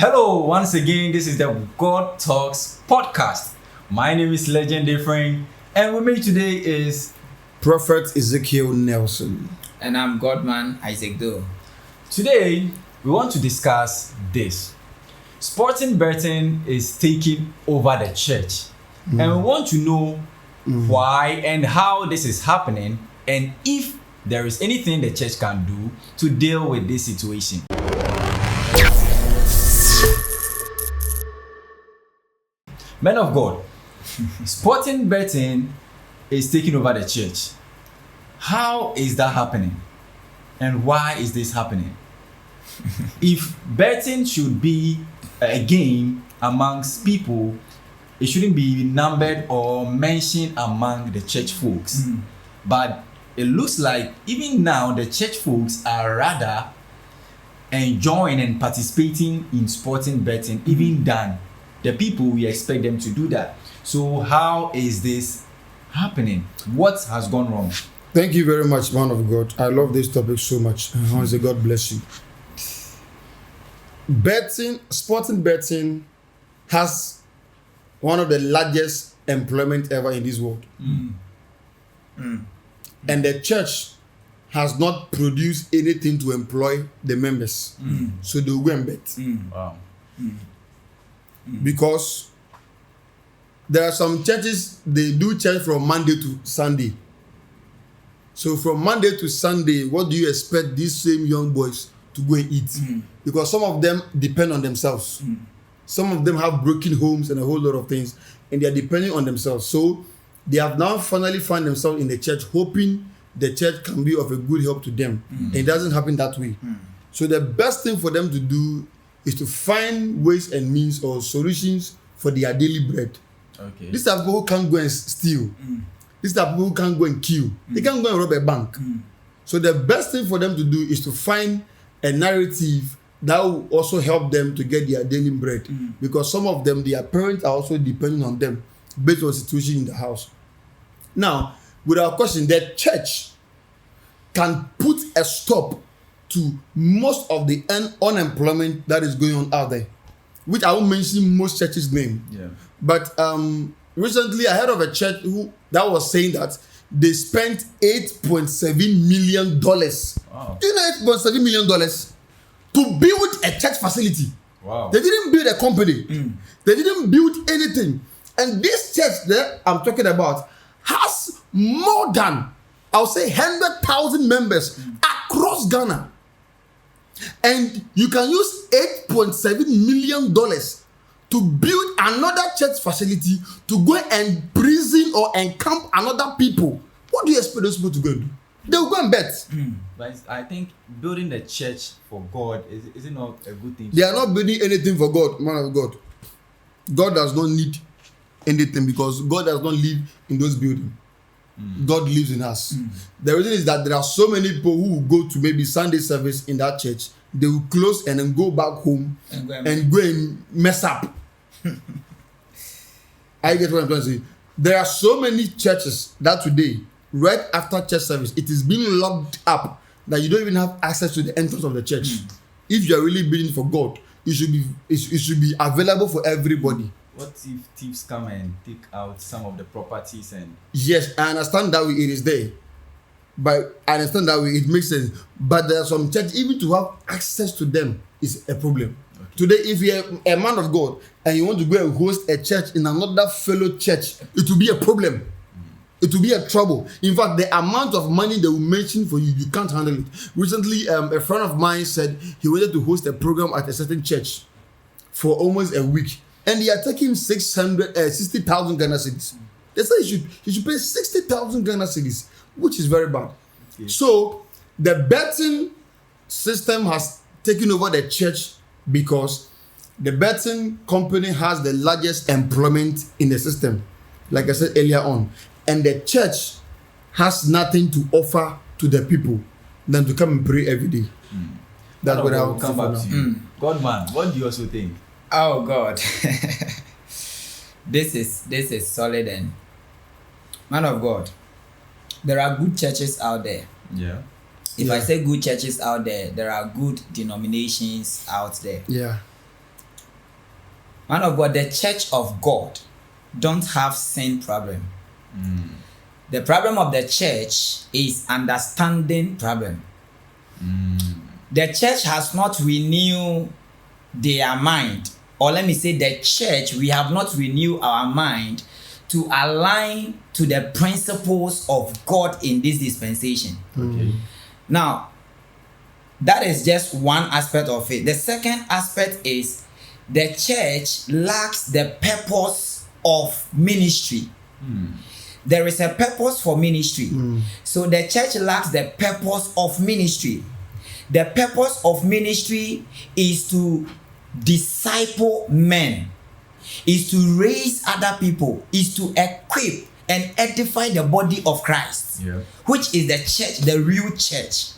Hello, once again, this is the God Talks podcast. My name is Legend Different, and with me today is Prophet Ezekiel Nelson. And I'm Godman Isaac Doe. Today, we want to discuss this. Sporting betting is taking over the church, and we want to know why and how this is happening, and if there is anything the church can do to deal with this situation. Men of God, sporting betting is taking over the church. How is that happening? And why is this happening? If betting should be a game amongst people, it shouldn't be numbered or mentioned among the church folks. But it looks like even now the church folks are rather enjoying and participating in sporting betting even than the people we expect them to do that. So how is this happening? What has gone wrong? Thank you very much, man of God. I love this topic so much. Honestly, God bless you. Sporting betting has one of the largest employment ever in this world. And the church has not produced anything to employ the members. So they will go and bet. Wow. Because there are some churches, they do church from Monday to Sunday. So from Monday to Sunday, what do you expect these same young boys to go and eat? Because some of them depend on themselves. Some of them have broken homes and a whole lot of things, and they are depending on themselves. So they have now finally found themselves in the church, hoping the church can be of a good help to them. And it doesn't happen that way. So the best thing for them to do is to find ways and means or solutions for their daily bread. Okay. These are people who can't go and steal. These are people who can't go and kill. They can't go and rob a bank. So the best thing for them to do is to find a narrative that will also help them to get their daily bread. Because some of them, their parents are also depending on them based on the situation in the house. Now, without question, the church can put a stop to most of the unemployment that is going on out there, which I won't mention most churches' name. Yeah. But recently I heard of a church that was saying that they spent $8.7 million. Wow. Do you know $8.7 million to build a church facility? Wow. They didn't build a company. They didn't build anything. And this church that I'm talking about has more than, I'll say, 100,000 members across Ghana. And you can use $8.7 million to build another church facility to go and prison or encamp another people. What do you expect those people to go do? They will go and bet. But I think building the church for God is it not a good thing? They are not building anything for God, man of God. God does not need anything because God does not live in those buildings. God lives in us. The reason is that there are so many people who will go to maybe Sunday service in that church. They will close and then go back home and go and mess up. I get what I'm trying to say. There are so many churches that today, right after church service, it is being locked up that you don't even have access to the entrance of the church. If you are really building for God, it should be available for everybody. What if thieves come and take out some of the properties and... Yes, I understand that way it is there. But I understand that way it makes sense. But there are some churches, even to have access to them is a problem. Okay. Today, if you're a man of God and you want to go and host a church in another fellow church, it will be a problem. It will be a trouble. In fact, the amount of money they will mention for you, you can't handle it. Recently, a friend of mine said he wanted to host a program at a certain church for almost a week. And they are taking 60,000 Ghana cedis. They say he should pay 60,000 Ghana cedis, which is very bad. Okay. So the betting system has taken over the church because the betting company has the largest employment in the system, like I said earlier on. And the church has nothing to offer to the people than to come and pray every day. That's what I will come back to you. Godman, what do you also think? Oh God. This is solid. And man of God, there are good churches out there. Yeah. If I say good churches out there, there are good denominations out there. Yeah. Man of God, the church of God don't have sin problem. The problem of the church is understanding problem. The church has not renewed their mind, or let me say the church, we have not renewed our mind to align to the principles of God in this dispensation. Okay. Now, that is just one aspect of it. The second aspect is the church lacks the purpose of ministry. There is a purpose for ministry. So the church lacks the purpose of ministry. The purpose of ministry is to disciple men, is to raise other people, is to equip and edify the body of Christ, which is the church, the real church.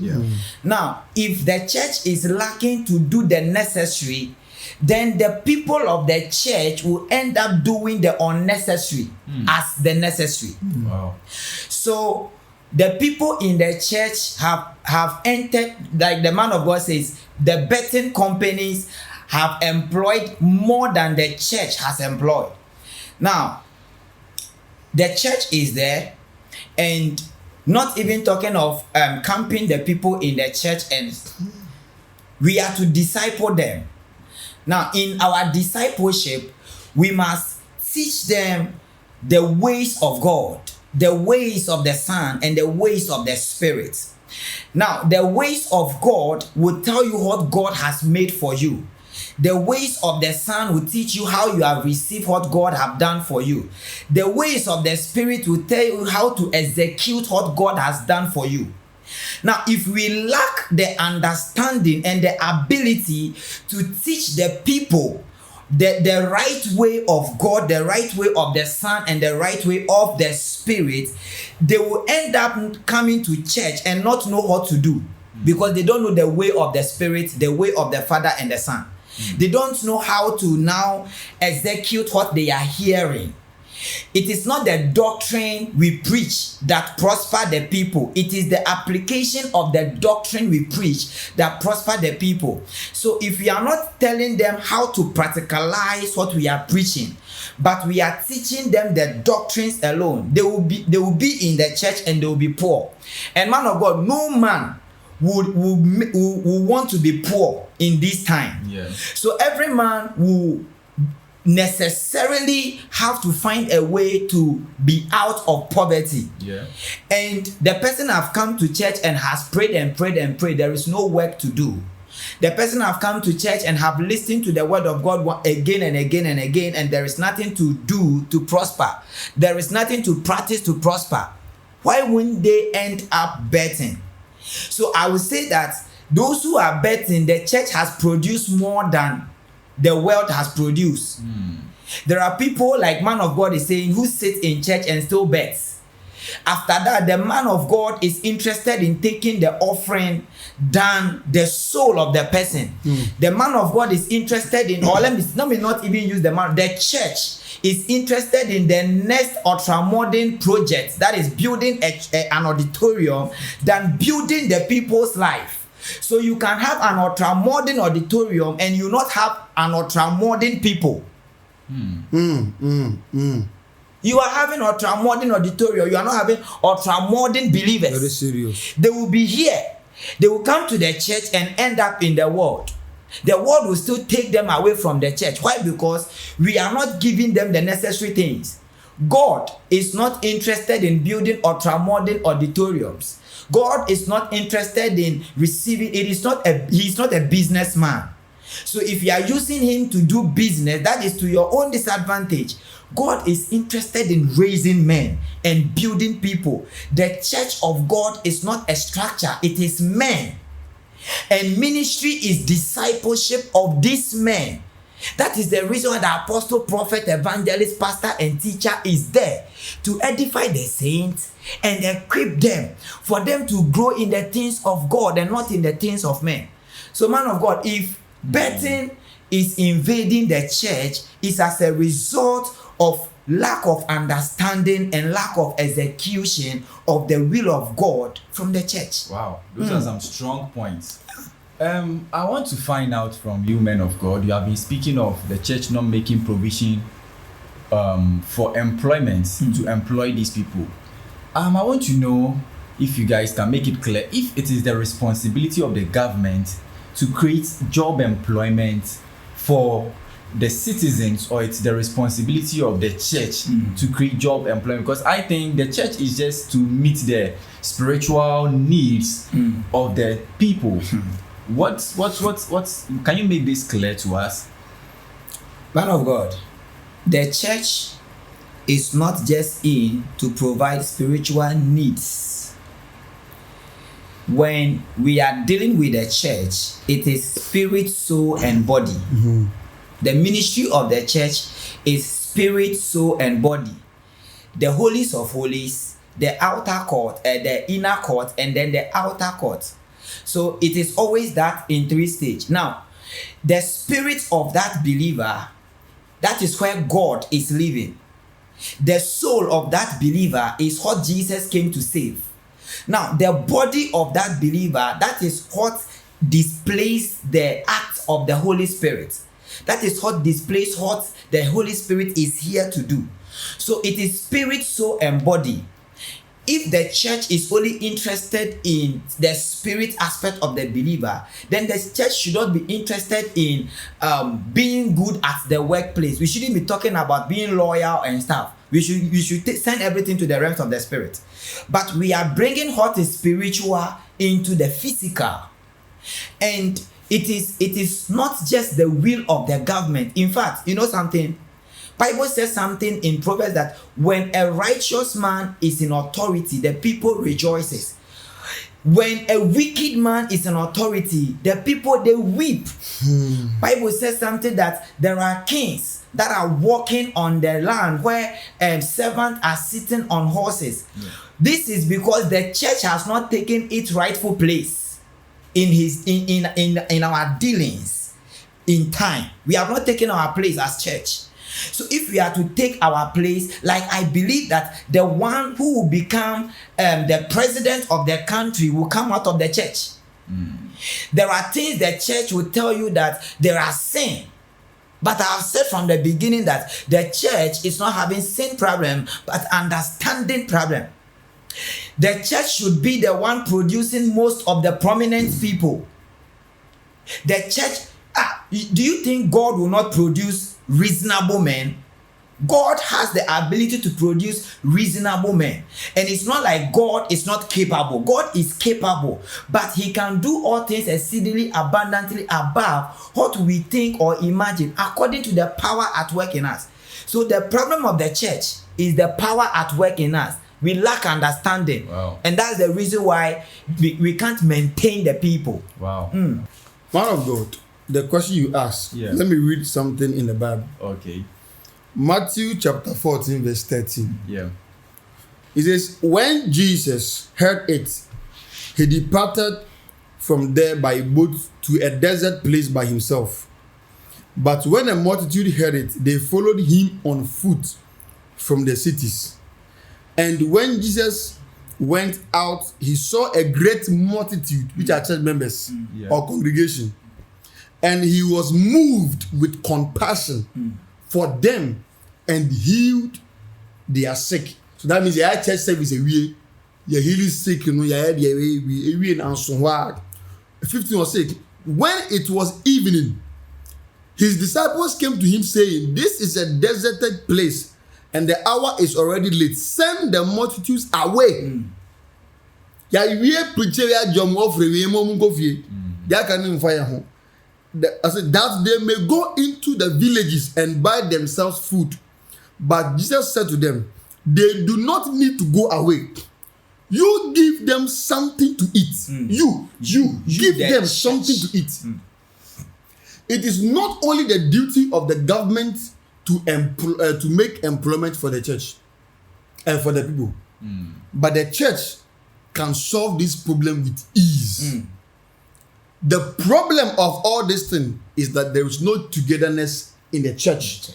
Now, if the church is lacking to do the necessary, then the people of the church will end up doing the unnecessary as the necessary. Wow. So the people in the church have entered, like the man of God says, the betting companies have employed more than the church has employed. Now, the church is there, and not even talking of camping the people in the church, and we are to disciple them. Now, in our discipleship, we must teach them the ways of God, the ways of the Son, and the ways of the Spirit. Now, the ways of God will tell you what God has made for you. The ways of the Son will teach you how you have received what God have done for you. The ways of the Spirit will tell you how to execute what God has done for you. Now, if we lack the understanding and the ability to teach the people the right way of God, the right way of the Son, and the right way of the Spirit, they will end up coming to church and not know what to do, because they don't know the way of the Spirit, the way of the Father and the Son. They don't know how to now execute what they are hearing. It is not the doctrine we preach that prosper the people. It is the application of the doctrine we preach that prosper the people. So if we are not telling them how to practicalize what we are preaching, but we are teaching them the doctrines alone, they will be in the church and they will be poor. And man of God, no man would want to be poor in this time. So every man will necessarily have to find a way to be out of poverty. And the person have come to church and has prayed and prayed and prayed. There is no work to do. The person have come to church and have listened to the word of God again and again and again, and there is nothing to do to prosper. There is nothing to practice to prosper. Why wouldn't they end up betting? So I would say that those who are betting, the church has produced more than the world has produced. There are people, like man of God is saying, who sit in church and still bets. After that, the man of God is interested in taking the offering than the soul of the person. The man of God is interested in, or let me not even use the man, the church is interested in the next ultra-modern project, that is building an auditorium, than building the people's life. So you can have an ultra-modern auditorium and you not have an ultra-modern people. You are having ultra-modern auditorium, you are not having ultra-modern believers. Very serious. They will be here. They will come to the church and end up in the world. The world will still take them away from the church. Why? Because we are not giving them the necessary things. God is not interested in building ultra-modern auditoriums. God is not interested in receiving. He's not a businessman. So if you are using him to do business, that is to your own disadvantage. God is interested in raising men and building people. The church of God is not a structure, it is men. And ministry is discipleship of these men. That is the reason why the apostle, prophet, evangelist, pastor, and teacher is there to edify the saints and equip them for them to grow in the things of God and not in the things of men. So, man of God, if betting is invading the church, it's as a result of lack of understanding and lack of execution of the will of God from the church. Wow, those are some strong points. I want to find out from you, men of God. You have been speaking of the church not making provision for employment to employ these people. I want to know if you guys can make it clear if it is the responsibility of the government to create job employment for the citizens, or it's the responsibility of the church to create job employment. Because I think the church is just to meet the spiritual needs of the people. What's can you make this clear to us? Man of God, the church is not just in to provide spiritual needs. When we are dealing with the church, it is spirit, soul, and body. The ministry of the church is spirit, soul, and body. The holies of holies, the outer court, the inner court, and then the outer court. So it is always that in 3 stages. Now, the spirit of that believer, that is where God is living. The soul of that believer is what Jesus came to save. Now, the body of that believer, that is what displays the act of the Holy Spirit. That is what displays what the Holy Spirit is here to do. So it is spirit, soul, and body. If the church is only interested in the spirit aspect of the believer, then the church should not be interested in being good at the workplace. We shouldn't be talking about being loyal and stuff. We should send everything to the realms of the spirit. But we are bringing what is spiritual into the physical. And it is not just the will of the government. In fact, you know something? Bible says something in Proverbs that when a righteous man is in authority, the people rejoices. When a wicked man is in authority, the people, they weep. Bible says something that there are kings that are walking on the land where servants are sitting on horses. This is because the church has not taken its rightful place in our dealings in time. We have not taken our place as church. So if we are to take our place, like I believe that the one who will become the president of the country will come out of the church. There are things the church will tell you that there are sin. But I have said from the beginning that the church is not having sin problem, but understanding problem. The church should be the one producing most of the prominent people. The church, do you think God will not produce reasonable men? God has the ability to produce reasonable men. And it's not like God is not capable. God is capable, but he can do all things exceedingly abundantly above what we think or imagine, according to the power at work in us. So the problem of the church is the power at work in us. We lack understanding. Wow. And that's the reason why we can't maintain the people. Wow. Man of God, the question you asked, let me read something in the Bible. Okay. Matthew chapter 14 verse 13. Yeah. It says, when Jesus heard it, he departed from there by boat to a desert place by himself. But when a multitude heard it, they followed him on foot from the cities. And when Jesus went out, he saw a great multitude, which are church members or congregation. And he was moved with compassion for them and healed their sick. So that means your church service a way, you're healing sick, you know, you're and so what. 15 was sick. When it was evening, his disciples came to him saying, this is a deserted place and the hour is already late. Send the multitudes away. I said that they may go into the villages and buy themselves food. But Jesus said to them, they do not need to go away. You give them something to eat. You give them church. something to eat. It is not only the duty of the government to make employment for the church and for the people, but the church can solve this problem with ease. The problem of all this thing is that there is no togetherness in the church.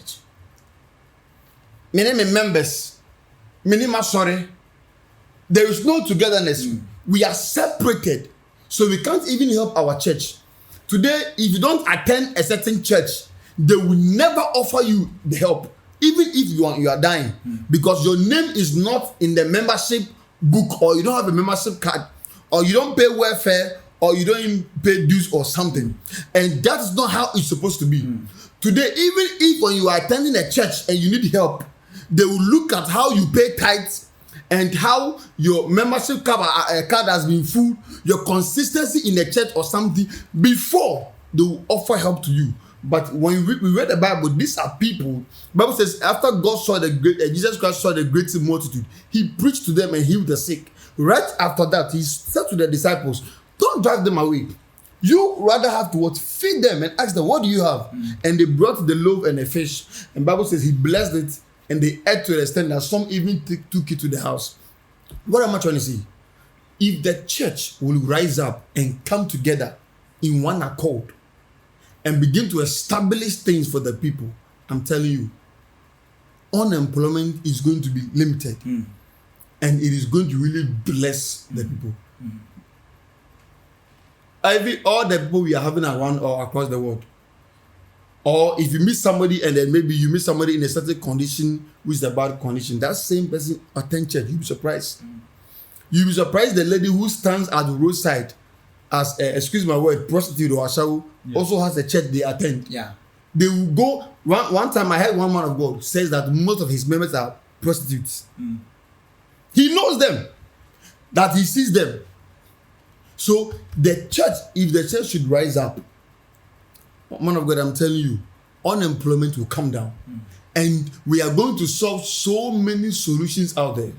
Many members, sorry, there is no togetherness. We are separated, so we can't even help our church. Today, if you don't attend a certain church, they will never offer you the help, even if you are dying, because your name is not in the membership book, or you don't have a membership card, or you don't pay welfare, or you don't even pay dues or something. And that is not how it's supposed to be. Today, even if when you are attending a church and you need help, they will look at how you pay tithes and how your membership card has been full, your consistency in the church or something, before they will offer help to you. But when we read the Bible, these are people. The Bible says, after God saw Jesus Christ saw the great multitude, he preached to them and healed the sick. Right after that, he said to the disciples, don't drive them away. You rather have to what? Feed them and ask them, what do you have? And they brought the loaf and the fish. And the Bible says he blessed it, and they ate to the extent that some even took it to the house. What am I trying to say? If the church will rise up and come together in one accord and begin to establish things for the people, I'm telling you, unemployment is going to be limited. And it is going to really bless the people. All the people we are having around or across the world, or if you meet somebody and then maybe you meet somebody in a certain condition which is a bad condition, that same person attend church, you'll be surprised. You'll be surprised the lady who stands at the roadside as excuse my word, prostitute or ashawo, also has a church they attend. They will go. One time I heard one man of God says that most of his members are prostitutes. He knows them, that he sees them. So the church, if the church should rise up, man of God, I'm telling you, unemployment will come down. And we are going to solve so many solutions out there.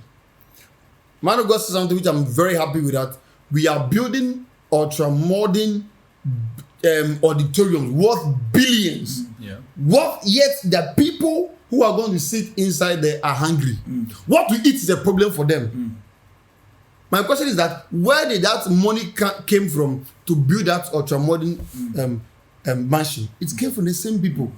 Man of God says something which I'm very happy with, that we are building ultra-modern auditoriums worth billions. Yet the people who are going to sit inside there are hungry. What to eat is a problem for them. My question is that where did that money came from to build that ultra-modern mansion? It came from the same people.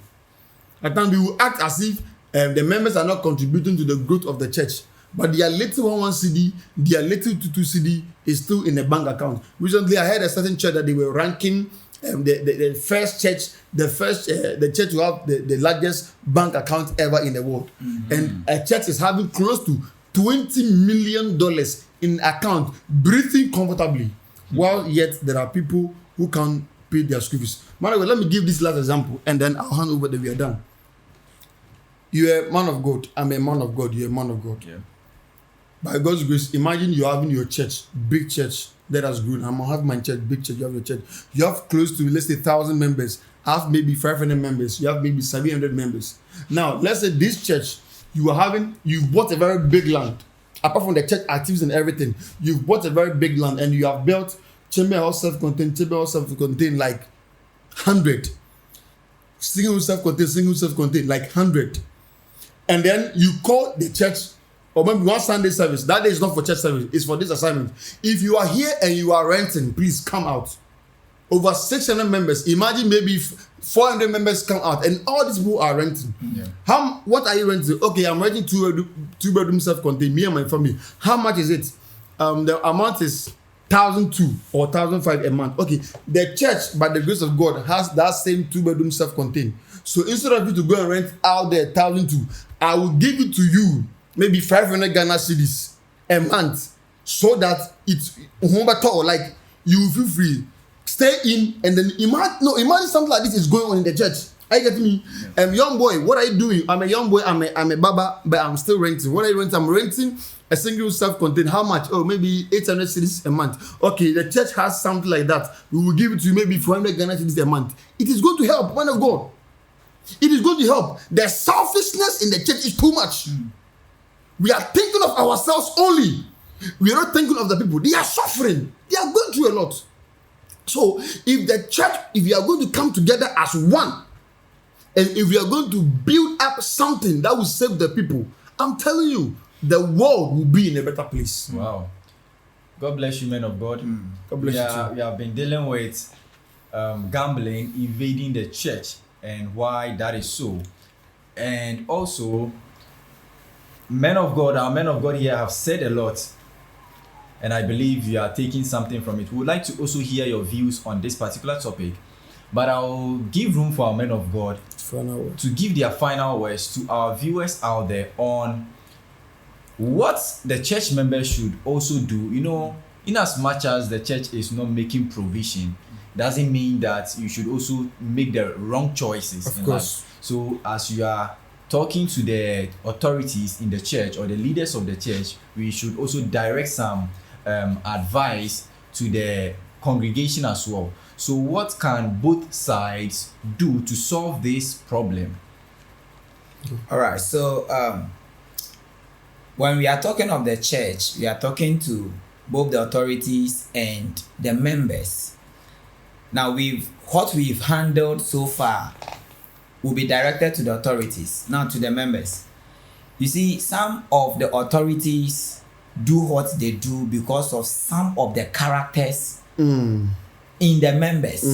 At times we will act as if the members are not contributing to the growth of the church, but their little 1 CD, their little 2 CD is still in a bank account. Recently, I heard a certain church that they were ranking the first church, the church to have the largest bank account ever in the world, and a church is having close to $20 million in account, breathing comfortably, while yet there are people who can't pay their school fees. Man, let me give this last example, and then I'll hand over that we are done. You're a man of God. I'm a man of God. You're a man of God. By God's grace, imagine you're having your church, big church that has grown. I'm gonna have my church, big church. You have your church. You have close to, let's say, 1,000 members. I have maybe 500 members. You have maybe 700 members. Now, let's say this church, you've bought a very big land. Apart from the church activities and everything, you've bought a very big land and you have built chamber house self-contained, like 100. Single self-contained, like 100. And then you call the church, or maybe one Sunday service. That day is not for church service, it's for this assignment. If you are here and you are renting, please come out. Over 600 members. Imagine maybe 400 members come out, and all these people are renting. What are you renting? Okay, I'm renting two bedroom self-contained, me and my family. How much is it? The amount is 1,200 or 1,500 a month. Okay, the church, by the grace of God, has that same 2 bedroom self-contained. So instead of you to go and rent out there 1,200, I will give it to you maybe 500 Ghana cedis a month, so that it's like you feel free. Stay in, and then imagine something like this is going on in the church. Are you getting me? Young boy, what are you doing? I'm a young boy, I'm a baba, but I'm still renting. What are you renting? I'm renting a single self-contained. How much? Oh, maybe 800 cedis a month. Okay, the church has something like that. We will give it to you maybe 400 Ghana cedis a month. It is going to help, man of God. It is going to help. The selfishness in the church is too much. We are thinking of ourselves only. We are not thinking of the people. They are suffering. They are going through a lot. So if the church, if we are going to come together as one, and if we are going to build up something that will save the people, I'm telling you, the world will be in a better place. Wow. God bless you, men of God. God bless you too. We have been dealing with gambling invading the church and why that is so. And also, our men of God here have said a lot. And I believe you are taking something from it. We would like to also hear your views on this particular topic. But I'll give room for our men of God Final word. to give their final words to our viewers out there on what the church members should also do. You know, in as much as the church is not making provision, doesn't mean that you should also make the wrong choices. Of course. Life. So as you are talking to the authorities in the church or the leaders of the church, we should also direct some advice to the congregation as well. So what can both sides do to solve this problem? All right. So when we are talking of the church, we are talking to both the authorities and the members. Now, what we've handled so far will be directed to the authorities, not to the members. You see, some of the authorities do what they do because of some of the characters in the members.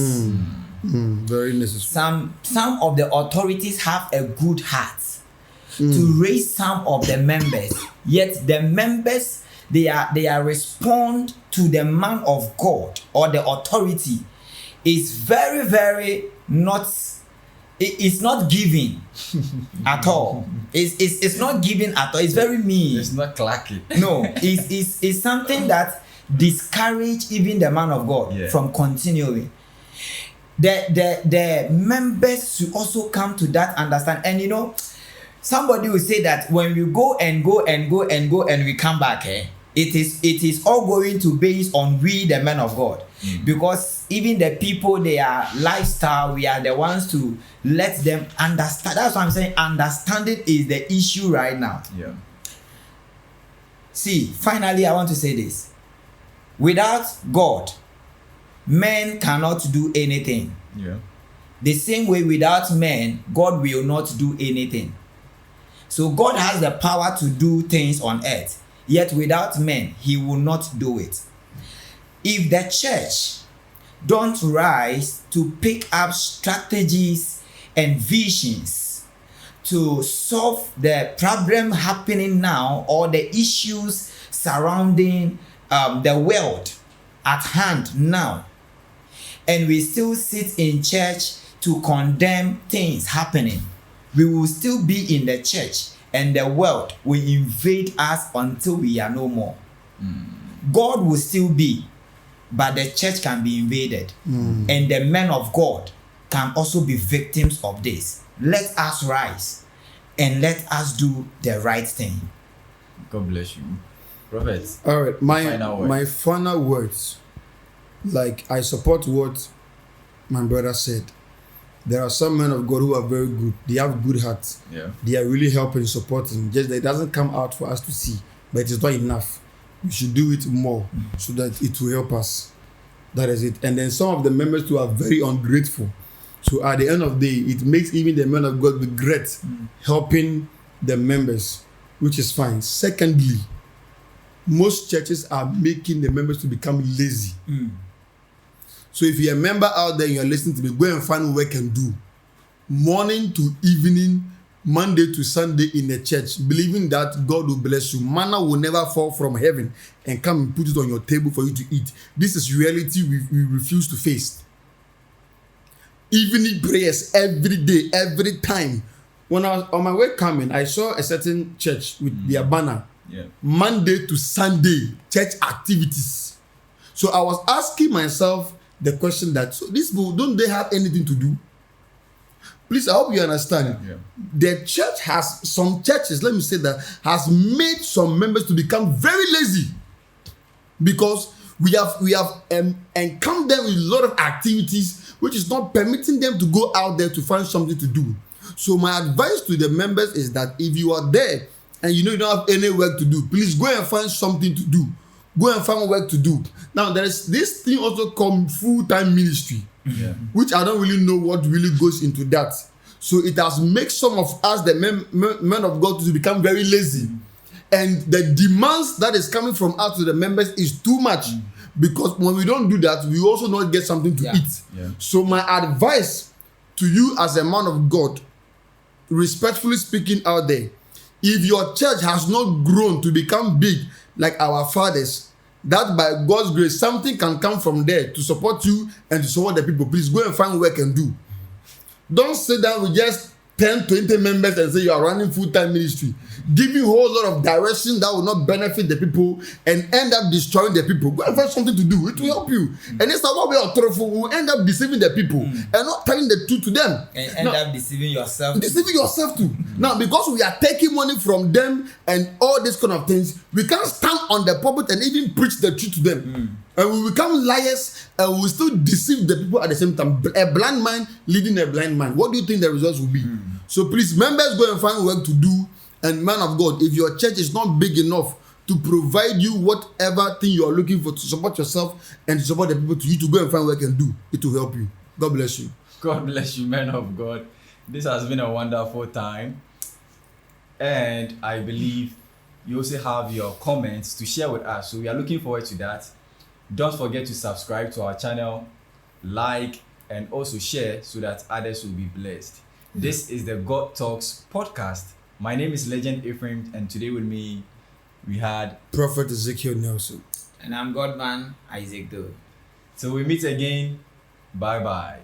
Very necessary. Some of the authorities have a good heart to raise some of the members, yet the members they are respond to the man of God or the authority is very, very not. It's not giving at all. It's not giving at all. It's very mean. It's not clacky. No, it's something that discourage even the man of God from continuing. The members should also come to that understand. And you know, somebody will say that when we go and we come back, it is all going to base on we the men of God. Because even the people, their lifestyle, we are the ones to let them understand. That's what I'm saying. Understanding is the issue right now. Yeah. See, finally, I want to say this. Without God, men cannot do anything. Yeah. The same way without men, God will not do anything. So God has the power to do things on earth. Yet without men, he will not do it. If the church don't rise to pick up strategies and visions to solve the problem happening now or the issues surrounding the world at hand now, and we still sit in church to condemn things happening, we will still be in the church and the world will invade us until we are no more. God will still be, but the church can be invaded. And the men of God can also be victims of this. Let us rise and let us do the right thing. God bless you. Prophet. All right, Final my final words, like I support what my brother said. There are some men of God who are very good. They have good hearts. Yeah. They are really helping, supporting. Just that it doesn't come out for us to see, but it is not enough. We should do it more so that it will help us. That is it. And then some of the members who are very ungrateful. So at the end of the day, it makes even the men of God regret helping the members, which is fine. Secondly, most churches are making the members to become lazy. So if you're a member out there and you're listening to me, go and find work and do. Morning to evening, Monday to Sunday in the church, believing that God will bless you. Manna will never fall from heaven and come and put it on your table for you to eat. This is reality we refuse to face. Evening prayers every day, every time. When I was on my way coming, I saw a certain church with their banner. Yeah. Monday to Sunday, church activities. So I was asking myself the question that, so these people, don't they have anything to do? Please, I hope you understand. Yeah. The church has, some churches, let me say that, has made some members to become very lazy. Because we have encountered them with a lot of activities which is not permitting them to go out there to find something to do. So my advice to the members is that if you are there and you know you don't have any work to do, please go and find something to do. Go and find work to do. Now there is this thing also called full-time ministry, which I don't really know what really goes into that. So it has made some of us, the men of God, to become very lazy. And the demands that is coming from us to the members is too much. Because when we don't do that, we also not get something to eat. Yeah. So my advice to you as a man of God, respectfully speaking out there, if your church has not grown to become big like our fathers, that by God's grace something can come from there to support you and to support the people, please go and find work and do. Don't sit down with just 10-20 members and say you are running full-time ministry, giving a whole lot of direction that will not benefit the people and end up destroying the people. Go and find something to do. It will help you. And it's not what we are truthful. We will end up deceiving the people and not telling the truth to them. And end up deceiving yourself. Deceiving yourself too. Now, because we are taking money from them and all these kind of things, we can't stand on the pulpit and even preach the truth to them. And we become liars and we still deceive the people at the same time. A blind man leading a blind man. What do you think the results will be? So please, members, go and find work to do. And man of God, if your church is not big enough to provide you whatever thing you are looking for to support yourself and to support the people, to you to go and find work and do, it will help you. God bless you. God bless you, man of God. This has been a wonderful time. And I believe you also have your comments to share with us. So we are looking forward to that. Don't forget to subscribe to our channel, like, and also share so that others will be blessed. This is the God Talks podcast. My name is Legend Ephraim, and today with me, we had Prophet Ezekiel Nelson. And I'm Godman Isaac Doe. So we meet again. Bye-bye.